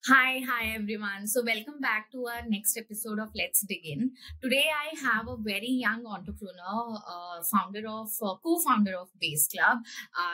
Hi everyone. So, welcome back to our next episode of Let's Dig In. Today, I have a very young entrepreneur, co-founder of Base Club,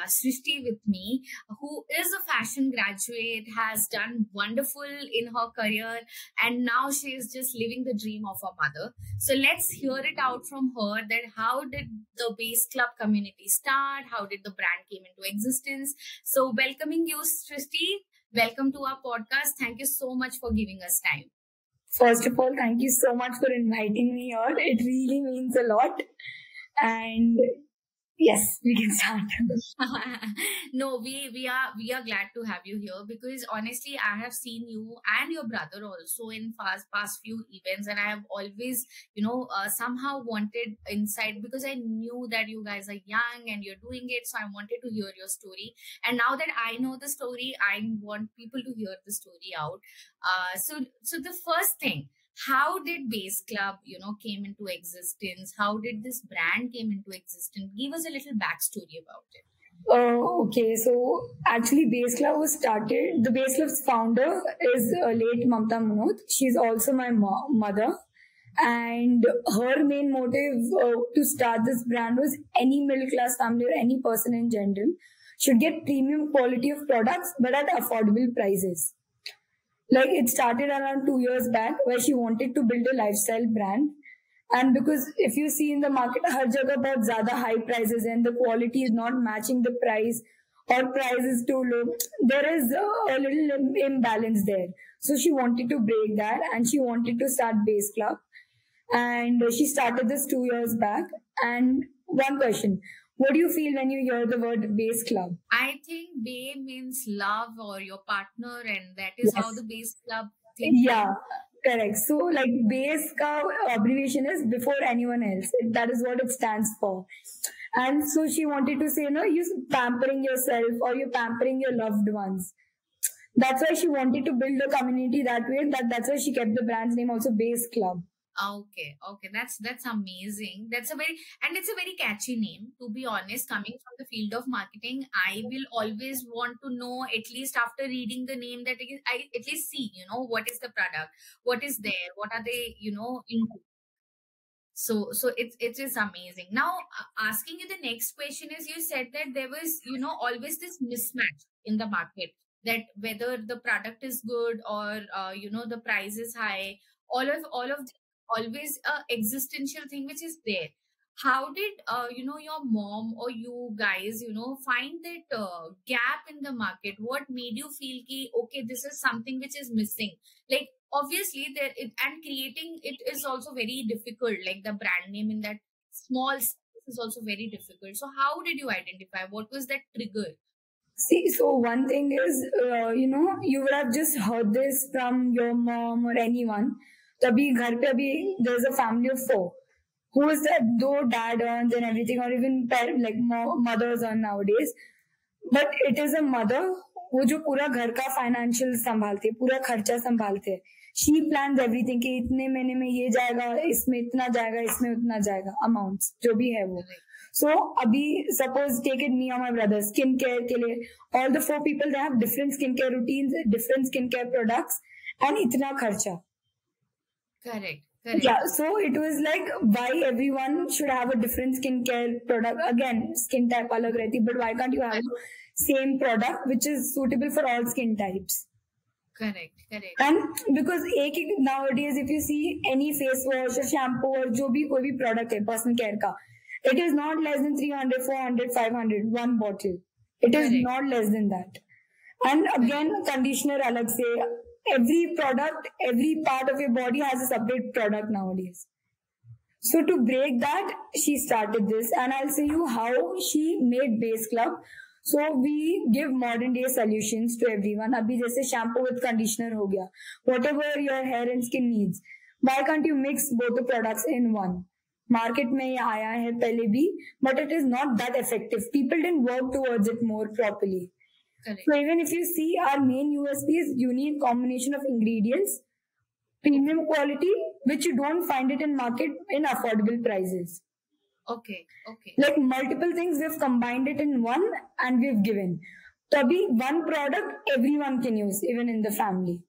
Srishti, with me, who is a fashion graduate, has done wonderful in her career, and now she is just living the dream of her mother. So, let's hear it out from her that how did the Base Club community start? How did the brand came into existence? So, welcoming you, Srishti. Welcome to our podcast. Thank you so much for giving us time. First of all, thank you so much for inviting me here. It really means a lot. And yes, we can start. No, we are glad to have you here because honestly, I have seen you and your brother also in past few events, and I have always somehow wanted insight because I knew that you guys are young and you're doing it, so I wanted to hear your story. And now that I know the story, I want people to hear the story out. So the first thing, how did Base Club came into existence? How did this brand came into existence? Give us a little backstory about it. Okay, so actually, Base Club was started. The Base Club's founder is late Mamta Munot. She's also my mother. And her main motive to start this brand was any middle class family or any person in general should get premium quality of products but at affordable prices. Like it started around 2 years back where she wanted to build a lifestyle brand. And because if you see in the market, har jagah bahut zyada high prices and the quality is not matching the price or price is too low, there is a little imbalance there. So she wanted to break that and she wanted to start Base Club. And she started this 2 years back. And one question, what do you feel when you hear the word Base Club? I think Bay means love or your partner, and that is how the Yes. Base Club thing Yeah, came. correct. So like base ka abbreviation is before anyone else. That is what it stands for. And so she wanted to say, no, you're pampering yourself or you're pampering your loved ones. That's why she wanted to build a community that way. That's why she kept the brand's name also Base Club. Okay, that's amazing. It's a very catchy name. To be honest, coming from the field of marketing, I will always want to know at least after reading the name that I at least see, what is the product, what is there, what are they, into. So it is amazing. Now, asking you the next question is, you said that there was, always this mismatch in the market, that whether the product is good or the price is high. All of always a existential thing which is there. How did your mom or you guys find that gap in the market? What made you feel ki okay, this is something which is missing? Like, obviously and creating it is also very difficult, like the brand name in that small space is also very difficult. So how did you identify, what was that trigger? See, so one thing is, you would have just heard this from your mom or anyone. तभी घर पे अभी there's a family of four. Who is that? Though dad earns and everything, or even like mothers earn nowadays. But it is a mother वो जो पूरा घर का financial संभालती है, पूरा खर्चा संभालते हैं. शी प्लान एवरीथिंग कि इतने महीने में ये जाएगा, इसमें इतना जाएगा, इसमें उतना जाएगा, अमाउंट्स जो भी है वो. सो अभी सपोज टेक इट मी और माई ब्रदर, स्किन केयर के लिए all the four people they have different skin care routines, different skin care products and इतना खर्चा. Correct. Yeah, so it was like why everyone should have a different skincare product. Again, skin type alag rehti, but why can't you have same product which is suitable for all skin types? Correct. And because nowadays if you see any face wash or shampoo or जो भी कोई भी product है personal care का, it is not less than 300, 400, 500 one bottle. It is Correct. not less than that. And again, conditioner alag se. Every product, every part of your body has a separate product nowadays. So to break that, she started this, and I'll say you how she made Base Club. So we give modern day solutions to everyone. Abhi jaise shampoo with conditioner ho gaya. Whatever your hair and skin needs. Why can't you mix both the products in one? Market में ये आया है पहले भी, but it is not that effective. People didn't work towards it more properly. Correct. So even if you see, our main USP is unique combination of ingredients, premium quality, which you don't find it in market in affordable prices. Okay. Like multiple things, we've combined it in one and we've given. Tabhi one product everyone can use, even in the family.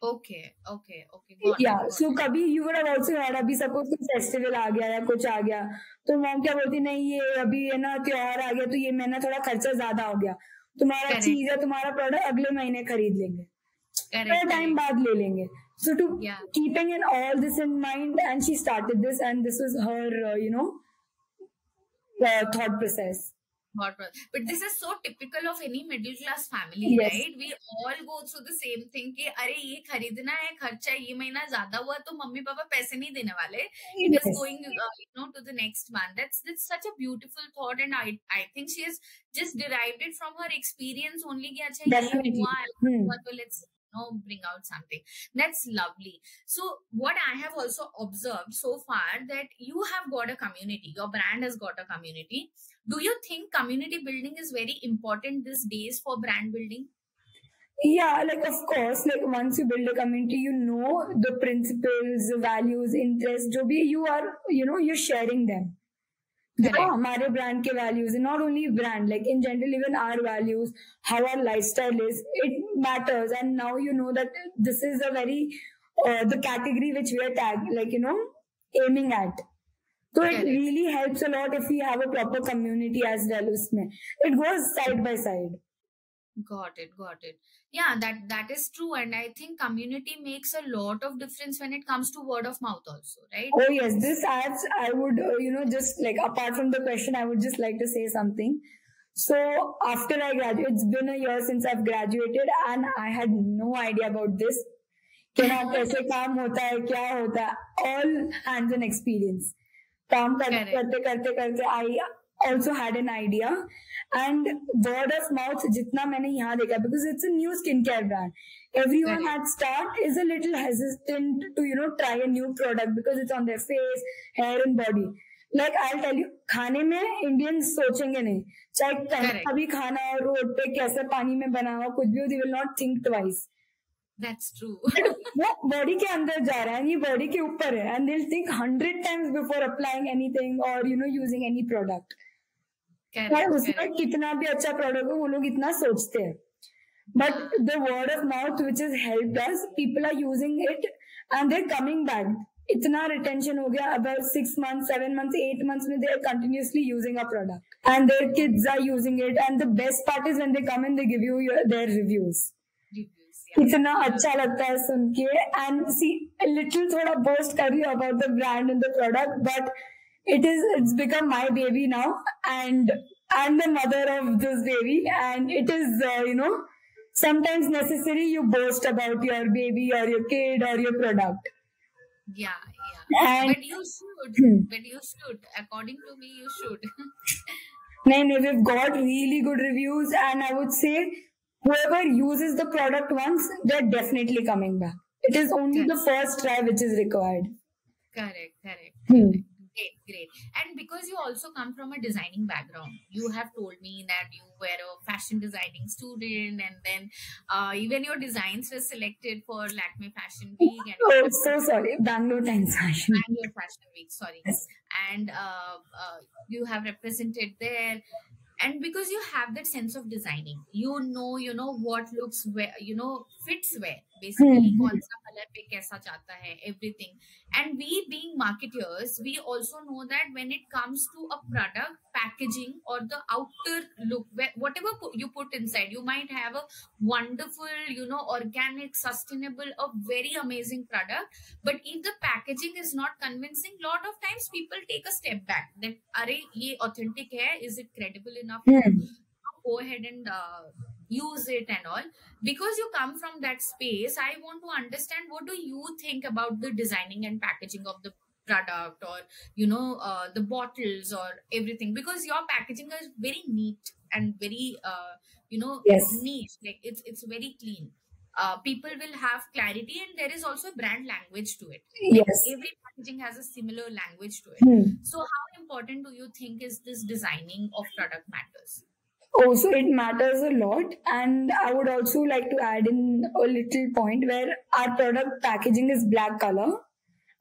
Okay, okay, okay. Got it, Yeah, got so it. कभी you would have also heard, अभी suppose कोई festival आ गया या कुछ आ गया, तो mom क्या बोलती, नहीं ये अभी है ना त्योहार आ गया, तो ये महीना थोड़ा खर्चा ज्यादा हो गया, तुम्हारा Correct, चीज है, तुम्हारा प्रोडक्ट अगले महीने खरीद लेंगे, थोड़ा correct, टाइम correct. बाद ले लेंगे. So to Yeah. keeping in all this in mind, and she started this, and this was her, thought process. But this is so typical of any middle class family, Yes. right? We all go through the same thing कि अरे ये खरीदना है, खर्चा ये महीना ज्यादा हुआ तो मम्मी पापा पैसे नहीं देने वाले. It is Yes. going to the next month. That's such a beautiful thought, and I think she has just derived it from her experience only कि अच्छा ये Definitely. हुआ तो let's bring out something. That's lovely. So what I have also observed so far, that you have got a community, your brand has got a community. Do you think community building is very important these days for brand building? Yeah, like of course, like once you build a community, you know the principles, the values, interests, जो भी you are, you're sharing them. Correct. जो हमारे brand के values, and not only brand, like in general, even our values, how our lifestyle is, it matters. And now you know that this is a very, the category which we are aiming at. So it Correct. really helps a lot if we have a proper community as well. उसमें it goes side by side. Got it. Yeah, that is true, and I think community makes a lot of difference when it comes to word of mouth also, right? Oh yes, this I would just like, apart from the question, I would just like to say something. So after I graduated, it's been a year since I've graduated, and I had no idea about this. कि हाँ कैसे काम होता है, क्या होता है, all hands on experience. काम करते I also had an idea, and word of mouth जितना मैंने यहाँ देखा, because it's a new skincare brand, everyone at start is a little hesitant to try a new product because it's on their face, hair and body. Like I'll tell you, खाने में Indians सोचेंगे नहीं, चाहे कहीं भी खाना हो, road पे कैसे पानी में बना हो, कुछ भी हो, they will not think twice. That's true. वो बॉडी के अंदर जा रहा है, ये बॉडी के ऊपर है, and they'll think 100 times before applying anything or using any product. उसमें कितना भी अच्छा प्रोडक्ट हो, वो लोग इतना सोचते हैं. But the word of mouth which has helped us, people are using it and they're coming back. इतना retention हो गया, about 6 months, 7 months, 8 months में they are continuously using a product, and their kids are using it, and the best part is when they come in, they give you their reviews. इतना अच्छा लगता है सुन के. And see, a little थोड़ा boast कर रही हूँ about the brand and the product, but it's become my baby now, and I'm the mother of this baby, and it is sometimes necessary you boast about your baby or your kid or your product. Yeah. And but you should. According to me, you should. No, we've got really good reviews, and I would say whoever uses the product once, they're definitely coming back. It is only the first try which is required. Correct. Great. And because you also come from a designing background, you have told me that you were a fashion designing student, and then even your designs were selected for Lakme Fashion Week. And so sorry, Bangalore Times Fashion Week. Sorry. Yes. And you have represented there. And because you have that sense of designing, you know what looks where, fits where, basically, kaun sa color pe kaisa chata hai, everything. And we being marketers, we also know that when it comes to a product packaging or the outer look, whatever you put inside, you might have a wonderful, organic, sustainable, a very amazing product. But if the packaging is not convincing, lot of times people take a step back. That, are ye authentic hai? Is it credible enough to go ahead and use it and all? Because you come from that space, I want to understand, what do you think about the designing and packaging of the product, or the bottles or everything? Because your packaging is very neat and very neat, like it's very clean. People will have clarity, and there is also brand language to it. Yes. Every packaging has a similar language to it. So how important do you think is this designing of product matters? Oh, so it matters a lot. And I would also like to add in a little point where our product packaging is black color,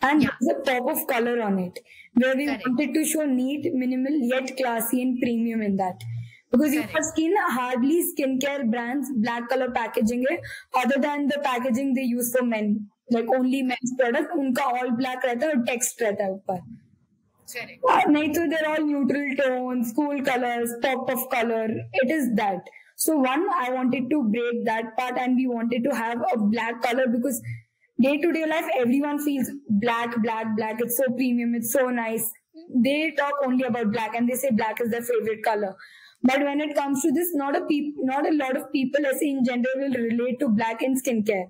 and there's a pop of color on it, where we wanted to show neat, minimal, yet classy and premium in that. Because your Correct. skin, hardly skincare brands black color packaging है, other than the packaging they use for men, like only men's product, उनका all black रहता है और text रहता है ऊपर. Correct. नहीं तो they're all neutral tones, cool colors, pop of color. It is that. So one, I wanted to break that part, and we wanted to have a black color because day to day life everyone feels black. It's so premium, it's so nice. They talk only about black and they say black is their favorite color. But when it comes to this, not a lot of people ऐसे in general will relate to black in skincare.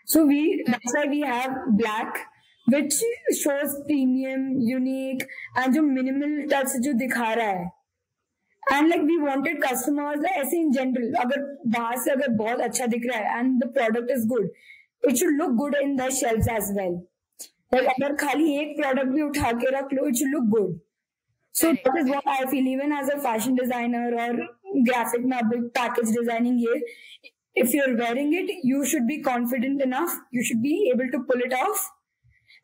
So that's why we have black, which shows premium, unique, and जो minimal touch जो दिखा रहा है. And like we wanted customers ऐसे in general, अगर बाहर से अगर बहुत अच्छा दिख रहा है and the product is good, it should look good in the shelves as well. Like अगर खाली एक product भी उठा के रख लो, it should look good. So that is what I feel, even as a fashion designer or graphic package designing ये, if you're wearing it, you should be confident enough, you should be able to pull it off.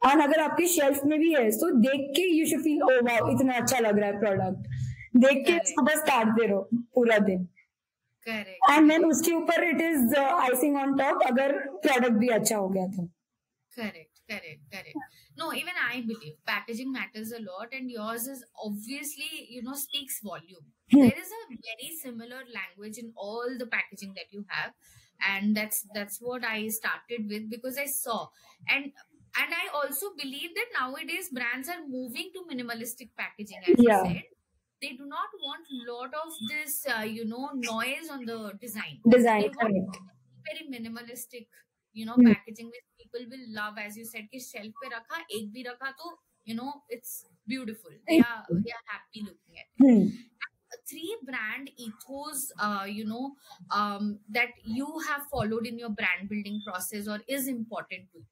And अगर आपके shelf में भी है, so देख के you should feel, oh wow, इतना अच्छा लग रहा है product. देख के इसको बस काटते रहो पूरा दिन. Correct. And then उसके ऊपर it is icing on top अगर product भी अच्छा हो गया तो. Correct. No, even I believe packaging matters a lot, and yours is obviously, speaks volume. There is a very similar language in all the packaging that you have, and that's what I started with because I saw, and I also believe that nowadays brands are moving to minimalistic packaging, as you said. They do not want a lot of this, noise on the design. They want very minimalistic, packaging which people will love, as you said, कि shelf पे रखा, एक भी रखा तो, it's beautiful. They are happy looking at it. 3 brand ethos, that you have followed in your brand building process or is important to you.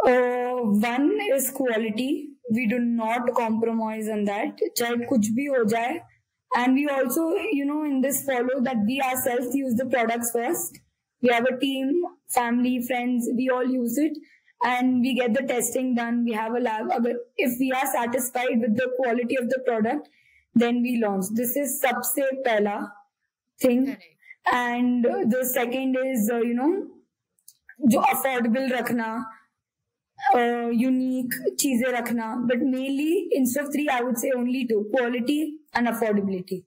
One is quality. We do not compromise on that. चाहे कुछ भी हो जाए. And we also, in this follow that we ourselves use the products first. We have a team, family, friends, we all use it. And we get the testing done. We have a lab. If we are satisfied with the quality of the product, then we launch. This is सबसे पहला thing. Correct. And the second is, जो affordable रखना. Unique चीजें रखना, but mainly instead of 3 I would say only 2: quality and affordability.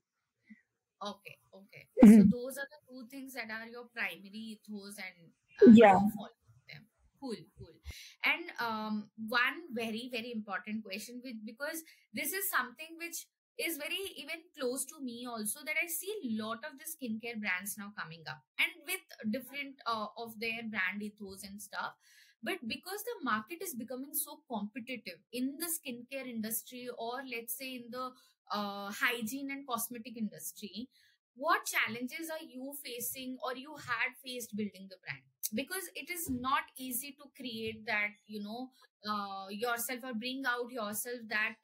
Okay. So those are the 2 things that are your primary ethos, and you follow them. Cool. And one very, very important question, because this is something which is very even close to me also, that I see a lot of the skincare brands now coming up and with different of their brand ethos and stuff. But because the market is becoming so competitive in the skincare industry, or let's say in the hygiene and cosmetic industry, what challenges are you facing or you had faced building the brand? Because it is not easy to create that, yourself or bring out yourself that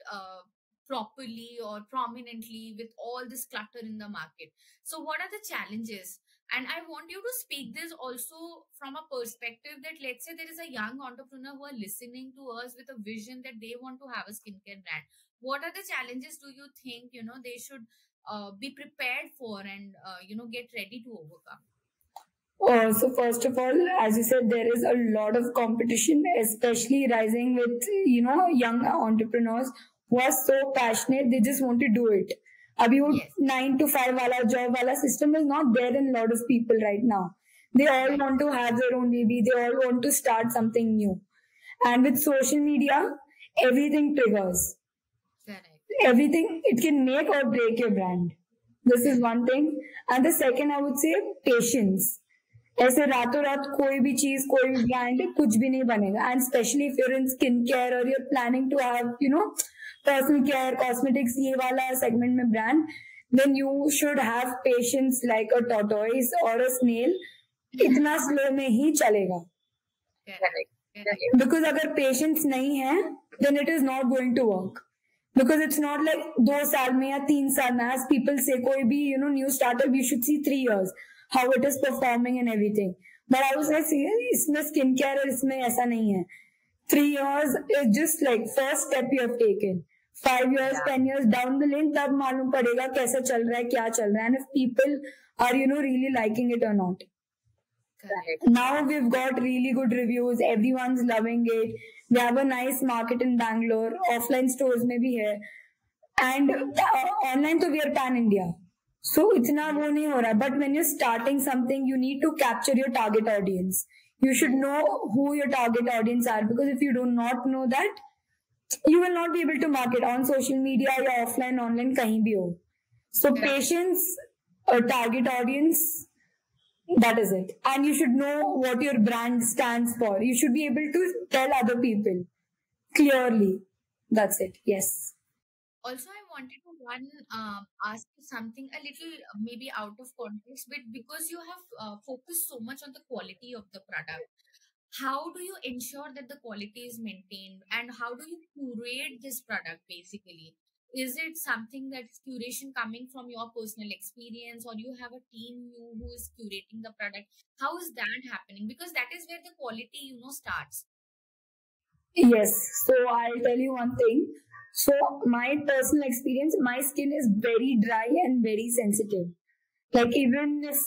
properly or prominently with all this clutter in the market. So what are the challenges? And I want you to speak this also from a perspective that, let's say there is a young entrepreneur who are listening to us with a vision that they want to have a skincare brand. What are the challenges do you think, they should be prepared for and, get ready to overcome? So first of all, as you said, there is a lot of competition, especially rising with, young entrepreneurs who are so passionate, they just want to do it. Abhi 9 to 5 wala job wala system is not there in a lot of people right now. They all want to have their own baby. They all want to start something new. And with social media, everything triggers. Correct. Everything, it can make or break your brand. This is one thing. And the second, I would say, patience. ऐसे रातों रात कोई भी चीज, कोई भी brand कुछ भी नहीं बनेगा. And especially if you're in skincare or you're planning to have, personal care, cosmetics, ये वाला segment में brand, then you should have patience like a tortoise or a snail. इतना slow में ही चलेगा. Because अगर patience नहीं है, then it is not going to work. Because it's not like 2 साल में या 3 साल में, as people say, कोई भी, new startup, you should see 3 years, how it is performing and everything. But I was like, इसमें skincare और इसमें ऐसा नहीं है. 3 years is just like first step you have taken. 5 years, 10 years down the lane, तब मालूम पड़ेगा कैसा चल रहा है, क्या चल रहा है, and if people are, really liking it or not. Correct. Now we've got really good reviews. Everyone's loving it. We have a nice market in Bangalore. Offline stores में भी है. And online तो we are pan India. So इतना वो नहीं हो रहा. But when you're starting something, you need to capture your target audience. You should know who your target audience are, because if you do not know that, you will not be able to market on social media या offline, online कहीं भी हो. So patience, target audience, that is it. And you should know what your brand stands for. You should be able to tell other people clearly. That's it. Yes. Also, I wanted to ask you something a little maybe out of context, but because you have focused so much on the quality of the product, how do you ensure that the quality is maintained, and how do you curate this product basically? Is it something that's curation coming from your personal experience, or you have a team who is curating the product? How is that happening? Because that is where the quality, starts. Yes. So I'll tell you one thing. So my personal experience, my skin is very dry and very sensitive. Like even if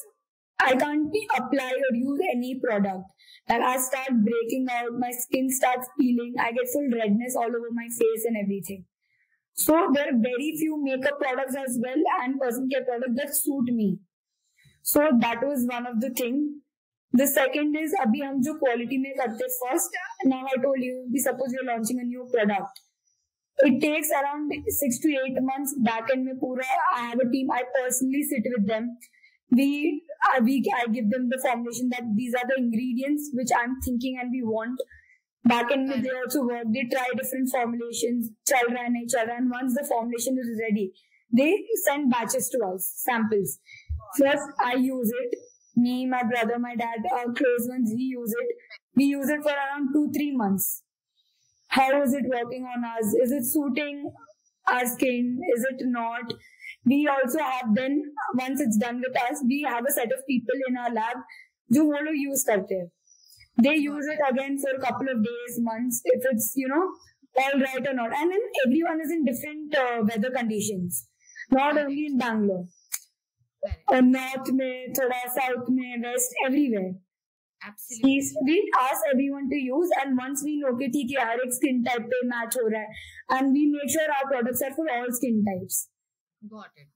I can't apply or use any product, like I start breaking out, my skin starts peeling, I get full redness all over my face and everything. So there are very few makeup products as well and personal care products that suit me. So that was one of the thing. The second is abhi hum jo quality mein karte first. Now I told you, suppose you're launching a new product. It takes around 6 to 8 months back end mein pura. I have a team. I personally sit with them. I give them the formulation that these are the ingredients which I'm thinking and we want. Back end mein they also work. They try different formulations. Chal raha hai, nahi chal raha. And once the formulation is ready, they send batches to us, samples. First, I use it. Me, my brother, my dad, our close ones, we use it. We use it for around 2-3 months. How is it working on us? Is it suiting our skin? Is it not? We also have then, once it's done with us, we have a set of people in our lab जो वो लोग use करते हैं. They use it again for a couple of days, months, if it's, all right or not. And then everyone is in different weather conditions. Not only in Bangalore. North में, थोड़ा south में, west, everywhere. Absolutely. We ask everyone to use, and once we know कि ठीक है हर एक skin type पे match हो रहा है, and we make sure our products are for all skin types. Got it.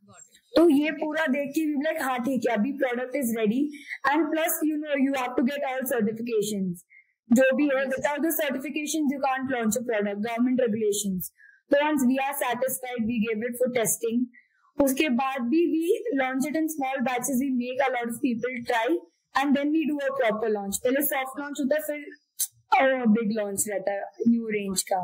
तो ये पूरा देख के we be like हाँ ठीक है अभी product is ready, and plus you have to get all certifications. जो भी है, without the certifications you can't launch a product. Government regulations. So once we are satisfied, we give it for testing. उसके बाद भी we launch it in small batches. We make a lot of people try, and then we do a proper launch. पहले soft launch होता है, फिर big launch रहता है new range का.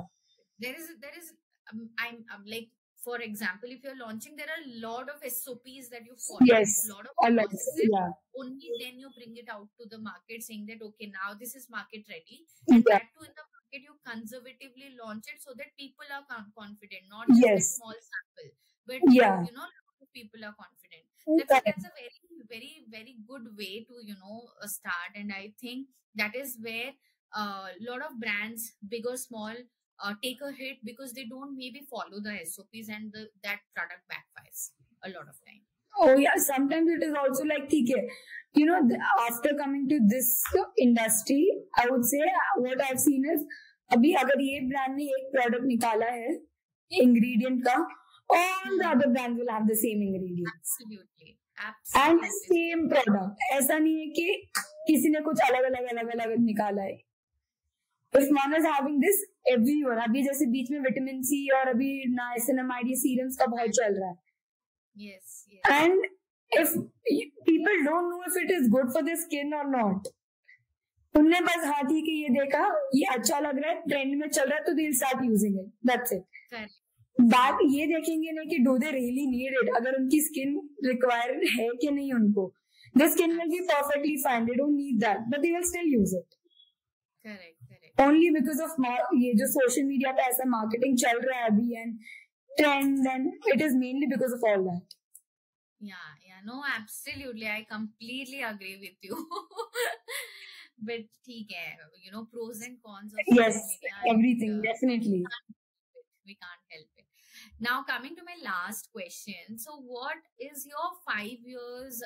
There is I'm like, for example, if you're launching, there are a lot of SOPs that you follow. Yes, a lot of yeah. Only then you bring it out to the market, saying that okay, now this is market ready. Yeah. And that too in the market, you conservatively launch it so that people are confident, not just a small sample, but yeah, people are confident. That's a very, very, very good way to start, and I think that is where a lot of brands, big or small, take a hit because they don't maybe follow the SOPs, and that product backfires a lot of time. Oh yeah, sometimes it is also like ठीक है, after coming to this industry, I would say what I've seen is अभी अगर ये brand ने एक product निकाला है ingredient का, all the other brands will have the same ingredients. Absolutely. And same product. ऐसा नहीं है कि किसी ने कुछ अलग निकाला है. If one is having this, everyone, अभी जैसे बीच में विटामिन सी और अभी niacinamide serums का बहुत चल रहा है. Yes. And if people don't know if it is good for their skin or not, उनने बस हाँ ठीक है ये देखा, ये अच्छा लग रहा है, ट्रेंड में चल रहा है, तो they'll start using it. That's it. Correct. बात ये देखेंगे नहीं कि do they really need it, अगर उनकी skin required है कि नहीं उनको. The skin will be perfectly fine. They don't need that, but they will still use it. Correct. Only because of ये जो social media पे ऐसा marketing चल रहा है अभी and trend, and it is mainly because of all that. Yeah, no, absolutely, I completely agree with you. But ठीक है, pros and cons of yes, social media, everything, definitely. We can't help it. Now, coming to my last question. So, what is your 5 years,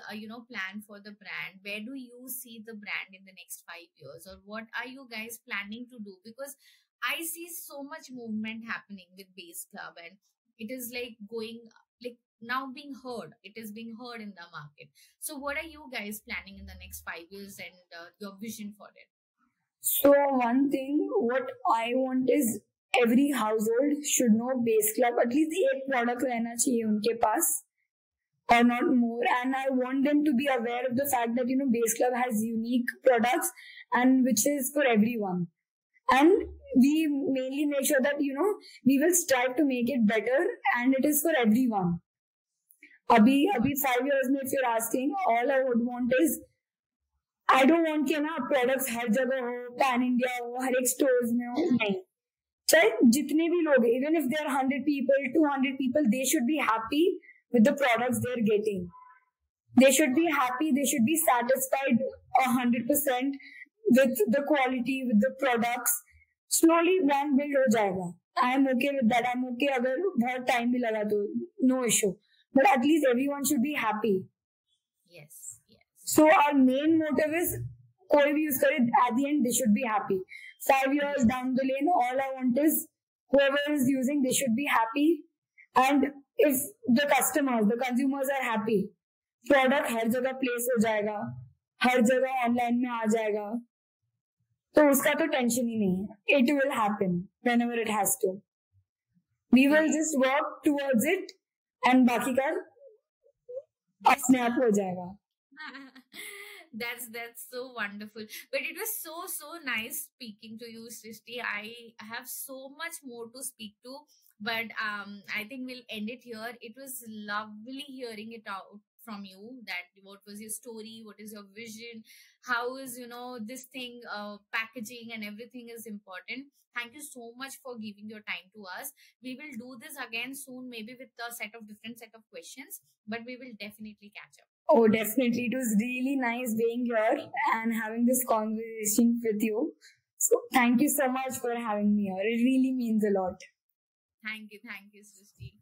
plan for the brand? Where do you see the brand in the next 5 years, or what are you guys planning to do? Because I see so much movement happening with Base Club, and it is like going like now being heard. It is being heard in the market. So, what are you guys planning in the next 5 years, and your vision for it? So one thing, what I want is every household should know Base Club. At least एक product रहना चाहिए उनके पास, or not more. And I want them to be aware of the fact that Base Club has unique products and which is for everyone. And we mainly make sure that we will strive to make it better and it is for everyone. Abhi 5 years में if you're asking, all I would want is I don't want कि ना products हर जगह हो, pan India हो, हर एक stores में हो, नहीं. चाहे जितने भी लोग, even if there are 100 people, 200 people, they should be happy with the products they're getting. They should be happy, they should be satisfied 100% with the quality, with the products. Slowly brand build हो जाएगा. I am okay with that. I'm okay अगर बहुत time भी लगा तो no issue. But at least everyone should be happy. Yes. So our main motive is कोई भी use करे, at the end they should be happy. 5 years down the lane, all I want is whoever is using, they should be happy. And if the customers, the consumers are happy, product हर जगह place हो जाएगा, हर जगह online में आ जाएगा, तो उसका तो tension ही नहीं है. It will happen whenever it has to. We will just work towards it and बाकी का अपने आप हो जाएगा. That's so wonderful. But it was so nice speaking to you, Srishti. I have so much more to speak to, but I think we'll end it here. It was lovely hearing it out from you, that what was your story, what is your vision, how is this thing, packaging and everything is important. Thank you so much for giving your time to us. We will do this again soon, maybe with a different set of questions, but we will definitely catch up. Oh, definitely. It was really nice being here and having this conversation with you. So thank you so much for having me here. It really means a lot. Thank you, Srishti.